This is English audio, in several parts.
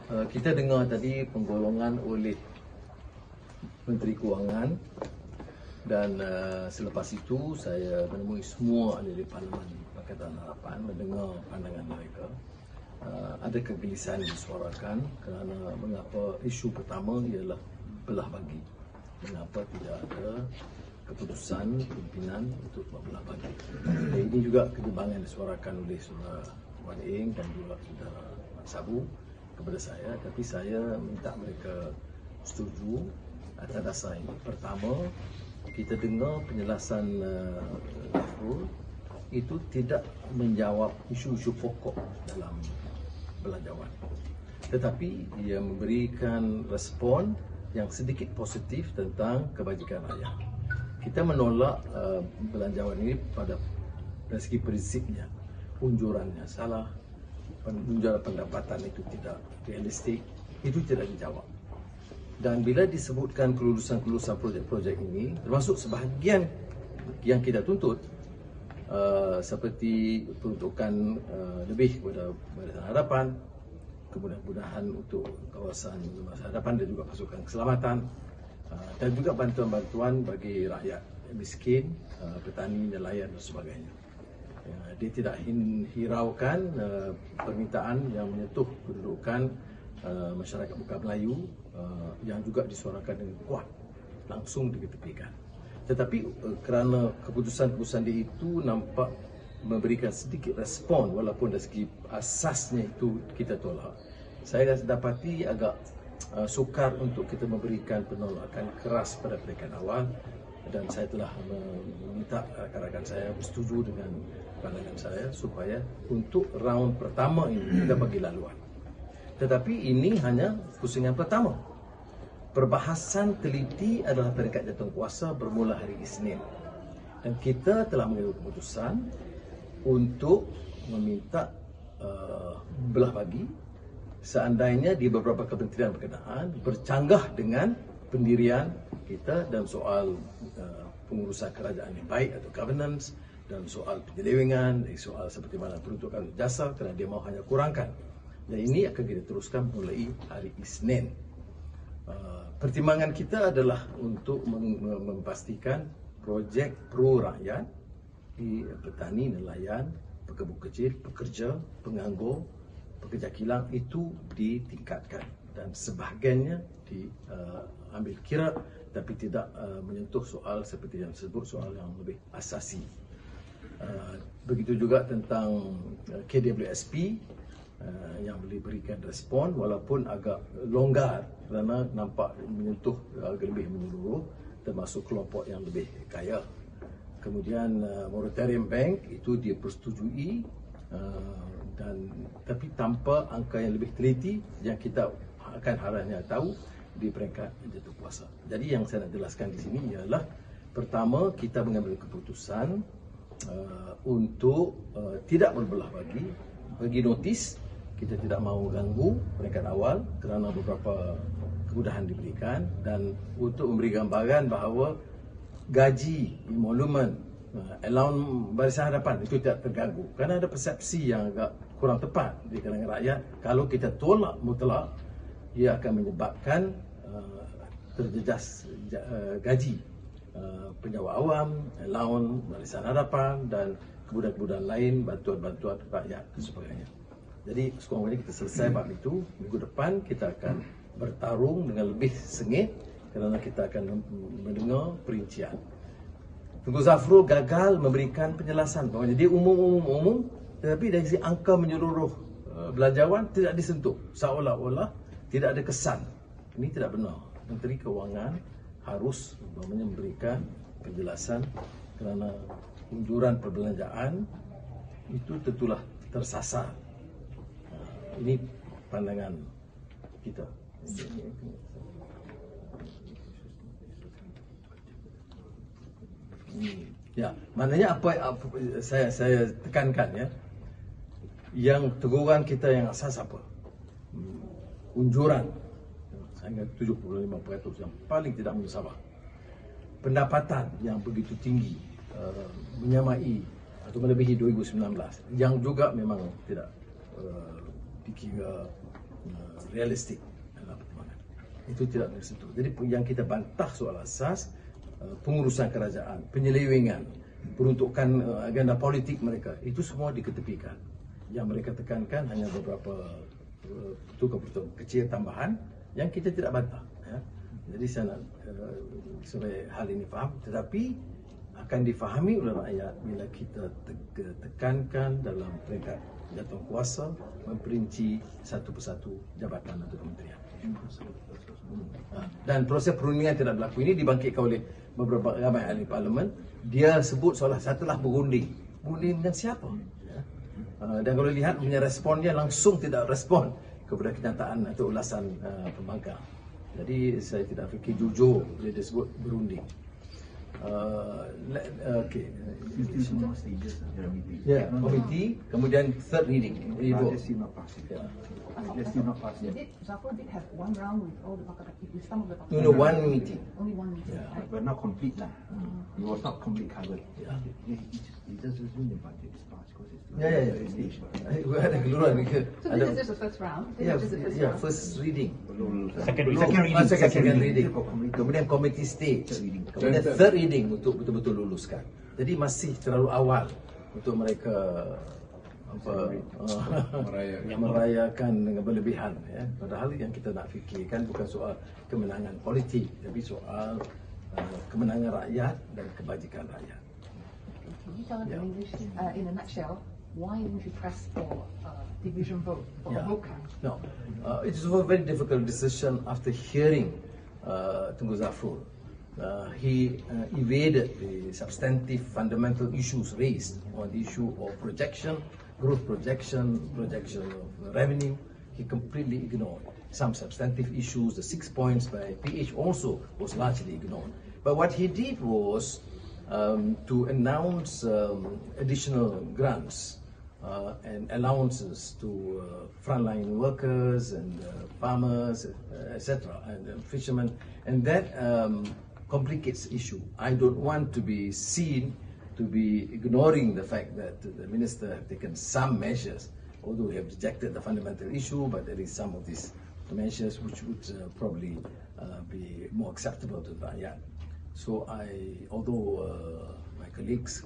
Kita dengar tadi penggolongan oleh Menteri Kewangan dan selepas itu saya menemui semua ahli Parlimen Pakatan Harapan mendengar pandangan mereka. Ada kegelisahan disuarakan kerana mengapa isu pertama ialah belah bagi. Mengapa tidak ada keputusan pimpinan untuk membelah bagi. Ini juga kebimbangan disuarakan oleh Saudara Wan Eng dan juga Saudara Sabu kepada saya, tapi saya minta mereka setuju atas dasar ini. Pertama, kita dengar penjelasan Zafrul itu tidak menjawab isu-isu pokok dalam belanjawan, tetapi ia memberikan respon yang sedikit positif tentang kebajikan rakyat. Kita menolak belanjawan ini dari segi prinsipnya, unjurannya salah, unjuran pendapatan itu tidak realistik, itu tidak dijawab. Dan bila disebutkan kelulusan-kelulusan projek-projek ini, termasuk sebahagian yang kita tuntut, seperti peruntukan lebih kepada Barisan Hadapan, kemudahan untuk kawasan masa hadapan dan juga pasukan keselamatan, dan juga bantuan-bantuan bagi rakyat miskin, petani, nelayan dan sebagainya. Dia tidak hiraukan permintaan yang menyentuh kedudukan masyarakat Bukan Melayu yang juga disuarakan dengan kuat, langsung diketepikan. Tetapi kerana keputusan-keputusan dia itu nampak memberikan sedikit respon walaupun dari segi asasnya itu kita tolak, saya dapati agak sukar untuk kita memberikan penolakan keras pada peringkat awal, dan saya telah meminta rakan-rakan saya bersetuju dengan pandangan saya supaya untuk round pertama ini kita bagi laluan. Tetapi ini hanya pusingan pertama. Perbahasan teliti adalah peringkat jawatankuasa bermula hari Isnin, dan kita telah mengambil keputusan untuk meminta belah bagi seandainya di beberapa kementerian berkenaan bercanggah dengan pendirian kita dalam soal pengurusan kerajaan yang baik atau governance, dan soal penyelewengan, soal seperti mana peruntukan jasa kerana dia mahu hanya kurangkan. Dan ini akan kita teruskan mulai hari Isnin. Pertimbangan kita adalah untuk memastikan projek pro rakyat di petani, nelayan, pekebun kecil, pekerja, penganggur, pekerja kilang itu ditingkatkan dan sebahagiannya diambil kira, tapi tidak menyentuh soal seperti yang disebut soal yang lebih asasi. Begitu juga tentang KWSP yang boleh berikan respon walaupun agak longgar kerana nampak menyentuh lebih menyeluruh, termasuk kelompok yang lebih kaya. Kemudian Moratorium Bank itu dipersetujui, tapi tanpa angka yang lebih teliti yang kita akan harapnya tahu di peringkat jawatankuasa. Jadi yang saya nak jelaskan di sini ialah, pertama, kita mengambil keputusan untuk tidak berbelah bagi notis. Kita tidak mahu ganggu peringkat awal kerana beberapa kemudahan diberikan, dan untuk memberi gambaran bahawa gaji, emolumen, allowance Barisan Hadapan itu tidak terganggu. Kerana ada persepsi yang agak kurang tepat di kalangan rakyat, kalau kita tolak mutlak, ia akan menyebabkan terjejas gaji penjawat awam, allowance Barisan Hadapan dan kemudahan-kemudahan lain, bantuan-bantuan rakyat dan sebagainya. Jadi sekurang-kurangnya kita selesai bab itu. Minggu depan kita akan bertarung dengan lebih sengit kerana kita akan mendengar perincian. Tengku Zafrul gagal memberikan penjelasan bahawa dia umum, tetapi dari segi angka menyeluruh belanjawan tidak disentuh, seolah-olah tidak ada kesan. Ini tidak benar. Menteri Kewangan harus memberikan penjelasan kerana unjuran perbelanjaan itu tentulah tersasar. Ini pandangan kita. Ya, maknanya apa saya tekankan ya. Yang teguran kita yang asas apa? Unjuran hanya 75% yang paling tidak musyawarah. Pendapatan yang begitu tinggi, menyamai atau melebihi 2019 yang juga memang tidak dikira realistik dalam perkembangan. Itu tidak boleh sentuh. Jadi yang kita bantah soal asas, pengurusan kerajaan, penyelewengan, peruntukan agenda politik mereka, itu semua diketepikan. Yang mereka tekankan hanya beberapa keputusan kecil tambahan yang kita tidak bantah. Ya. Jadi saya nak supaya hal ini faham, tetapi akan difahami oleh rakyat bila kita tekankan dalam peringkat jatuh kuasa memperinci satu persatu jabatan atau kementerian. Dan proses perundingan tidak berlaku. Ini dibangkitkan oleh beberapa ramai ahli parlimen. Dia sebut seolah satulah berunding. Berunding dengan siapa? Ya. Dan kalau lihat punya respon dia langsung tidak respon kepada kenyataan atau ulasan pembangkang. Jadi saya tidak fikir jujur bila dia sebut berunding. Okay. Ya, komiti, kemudian third reading. Zafrul did have one round with all the pakar, with some of the pakar. No, one meeting. Only one meeting. Yeah. Right? But not complete lah. It was not complete covered. Yeah. It just when the budget is passed because it's Ya. Ada keluaran ke? So this is just the first round. This Ya, is just the first ya, round. first reading. Second reading. Second reading. Kemudian committee stage. Kemudian third reading untuk betul-betul luluskan. Jadi masih terlalu awal untuk mereka merayakan dengan berlebihan. Ya. Padahal yang kita nak fikirkan bukan soal kemenangan politik, tapi soal kemenangan rakyat dan kebajikan rakyat. Can you tell us in English, in a nutshell, why didn't you press for division vote for a vote count? No, it is a very difficult decision after hearing Tunku Zafrul. He evaded the substantive fundamental issues raised on the issue of projection, growth projection of revenue. He completely ignored some substantive issues. The 6 points by PH also was largely ignored. But what he did was to announce additional grants and allowances to frontline workers and farmers, etc., and fishermen, and that complicates issue. I don't want to be seen to be ignoring the fact that the minister have taken some measures, although we have rejected the fundamental issue, but there is some of these measures which would probably be more acceptable to the Rakyat. So although my colleagues,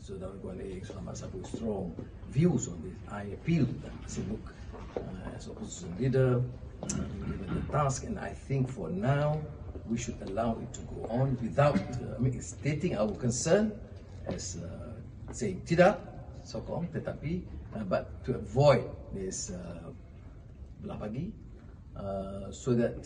Saudara Guan Ek, Selamat Sabu, strong views on this, I appeal to them. I say, look, as opposition leader, given the task, and I think for now we should allow it to go on without stating our concern as saying tidak sokong, tetapi but to avoid this belah bagi, so that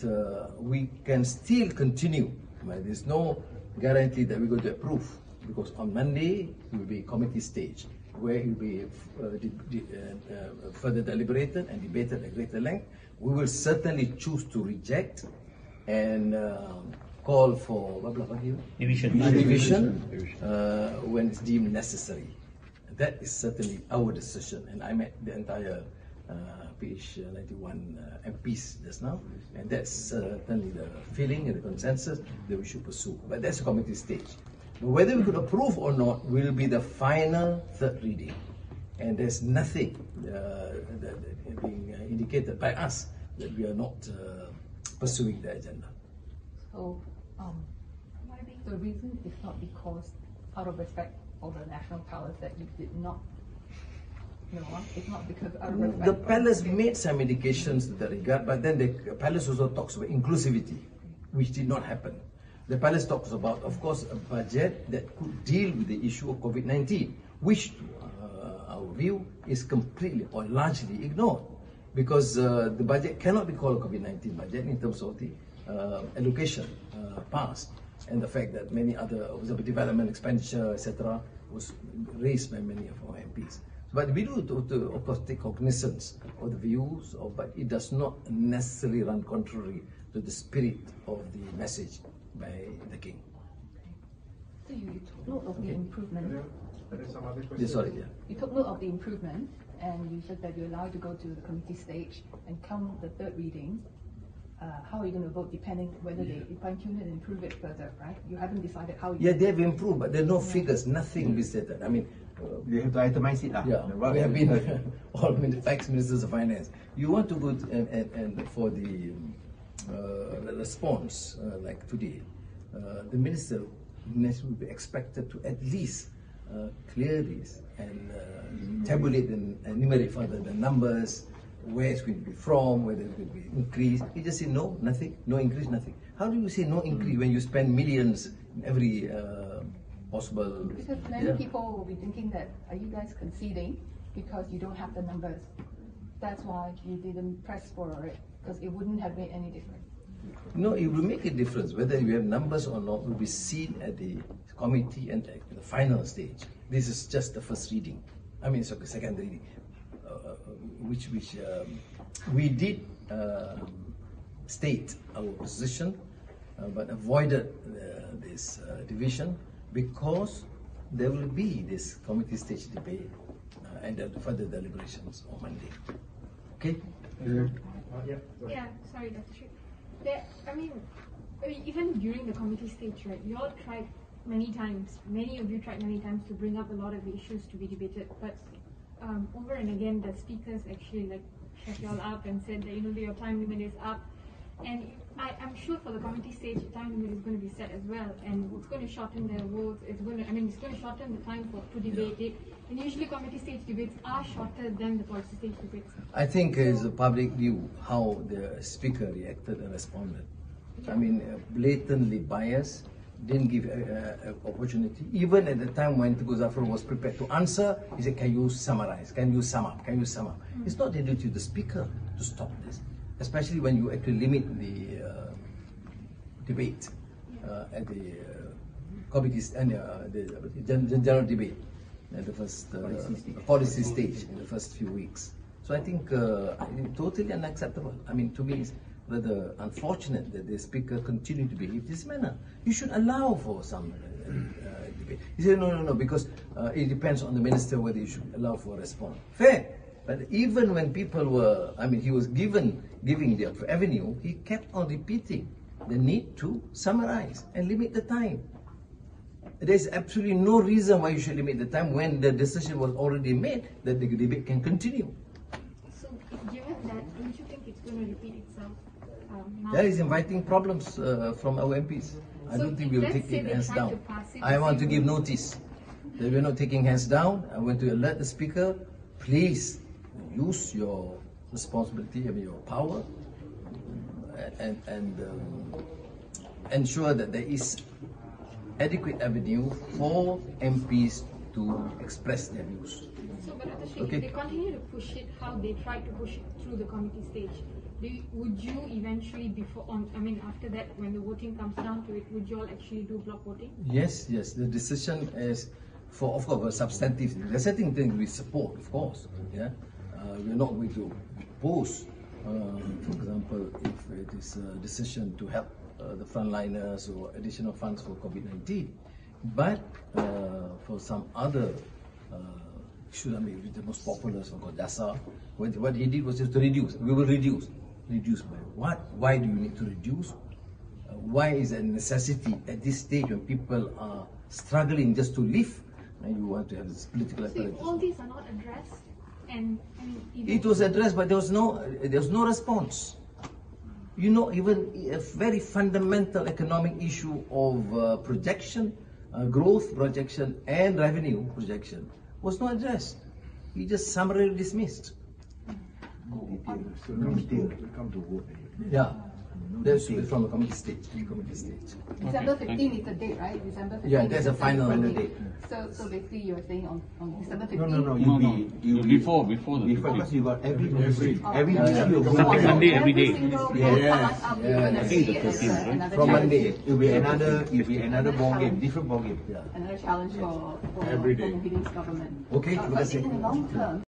we can still continue. There's no guarantee that we're going to approve, because on Monday it will be committee stage where it will be further deliberated and debated at greater length. We will certainly choose to reject and call for division when it's deemed necessary. That is certainly our decision, and I met the entire PH 91 MPs just now, and that's certainly the feeling and the consensus that we should pursue. But that's a committee stage. But whether we could approve or not will be the final third reading, and there's nothing that being indicated by us that we are not pursuing the agenda. So the reason is not because out of respect for the national powers that you did not. No, it's not because out of respect. The palace made some indications to that regard, but then the palace also talks about inclusivity, which did not happen. The palace talks about, of course, a budget that could deal with the issue of COVID-19, which, our view, is completely or largely ignored, because the budget cannot be called a COVID-19 budget in terms of the allocation passed, and the fact that many other development expenditure, etc., was raised by many of our MPs. But we do, of course, take cognizance of the views, but it does not necessarily run contrary to the spirit of the message by the King. So you took note of the improvement. You took note of the improvement, and you said that you allowed to go to the committee stage, and come the third reading, how are you going to vote depending whether they fine-tune it and improve it further, right? You haven't decided how you... Yeah, they have improved, but there are no figures, nothing be stated. I mean, They have to itemize it lah. Yeah, we have been all ex-ministers of finance. You want to go and for the response like today, the minister will be expected to at least clear this and tabulate and enumerate further the numbers, where it's going to be from, whether it's going to be increased. He just say no, nothing, no increase, nothing. How do you say no increase when you spend millions in every possible? Because many people will be thinking that, are you guys conceding because you don't have the numbers? That's why you didn't press for it, because it wouldn't have made any difference. No, it will make a difference. Whether you have numbers or not will be seen at the committee and at the final stage. This is just the first reading. I mean, it's the second reading, which we did state our position, but avoided this division because there will be this committee stage debate and further deliberations on Monday. Okay? Yeah, sorry, Dr. Sri. I mean, even during the committee stage, right, you all tried many times, many of you tried many times to bring up a lot of the issues to be debated, but over and again, the speakers actually like shut you all up and said that, you know, your time limit is up. And I'm sure for the committee stage, the time limit is going to be set as well, and it's going to shorten their votes. It's going to shorten the time to debate it. And usually, committee stage debates are shorter than the policy stage debates. I think it's a public view how the speaker reacted and responded. I mean, blatantly biased, didn't give opportunity. Even at the time when Tengku Zafrul was prepared to answer, he said, "Can you summarize? Can you sum up? Can you sum up?" It's not the duty of the speaker to stop this, especially when you actually limit the debate at the committees and the general debate at the first policy stage in the first few weeks. So I think totally unacceptable. I mean, to me, it's rather unfortunate that the speaker continued to behave this manner. You should allow for some debate. He said, no, because it depends on the minister whether you should allow for a response. Fair. But even when people were, I mean, he was giving the avenue, he kept on repeating the need to summarize and limit the time. There is absolutely no reason why you should limit the time when the decision was already made that the debate can continue. So, given that, don't you think it's going to repeat itself now? That is inviting problems from our MPs. I don't think we will take it hands down. I want to give notice that we are not taking hands down. I want to alert the speaker, please use your responsibility and your power and ensure that there is adequate avenue for MPs to express their views. So, but if they continue to push it, how they tried to push it through the committee stage, would you eventually, after that, when the voting comes down to it, would you all actually do block voting? Yes. The decision is for, of course, substantive. The certain things we support, of course. Yeah, we're not going to oppose. For example, if it is a decision to help the frontliners or additional funds for COVID-19, but for some other issues, I mean, the most popular, so-called DASA, what he did was just to reduce. We will reduce. Reduce by what? Why do you need to reduce? Why is it a necessity at this stage when people are struggling just to live? And you want to have this political apparatus. All these are not addressed, and it was addressed, but there was no response. You know, even a very fundamental economic issue of projection, growth projection, and revenue projection was not addressed. He just summarily dismissed. Come to vote. Yeah, that's from the committee stage. December 15th is the date, right? December 15th. Yeah, that's a final date. So basically, you're saying on December 15th. No. You before the because you got every ministry will So go on Monday, every day. I think the 15th, right? From Monday. It will be another ball game, different ball game. Another challenge for Muhyiddin's government. Okay, But in the long term,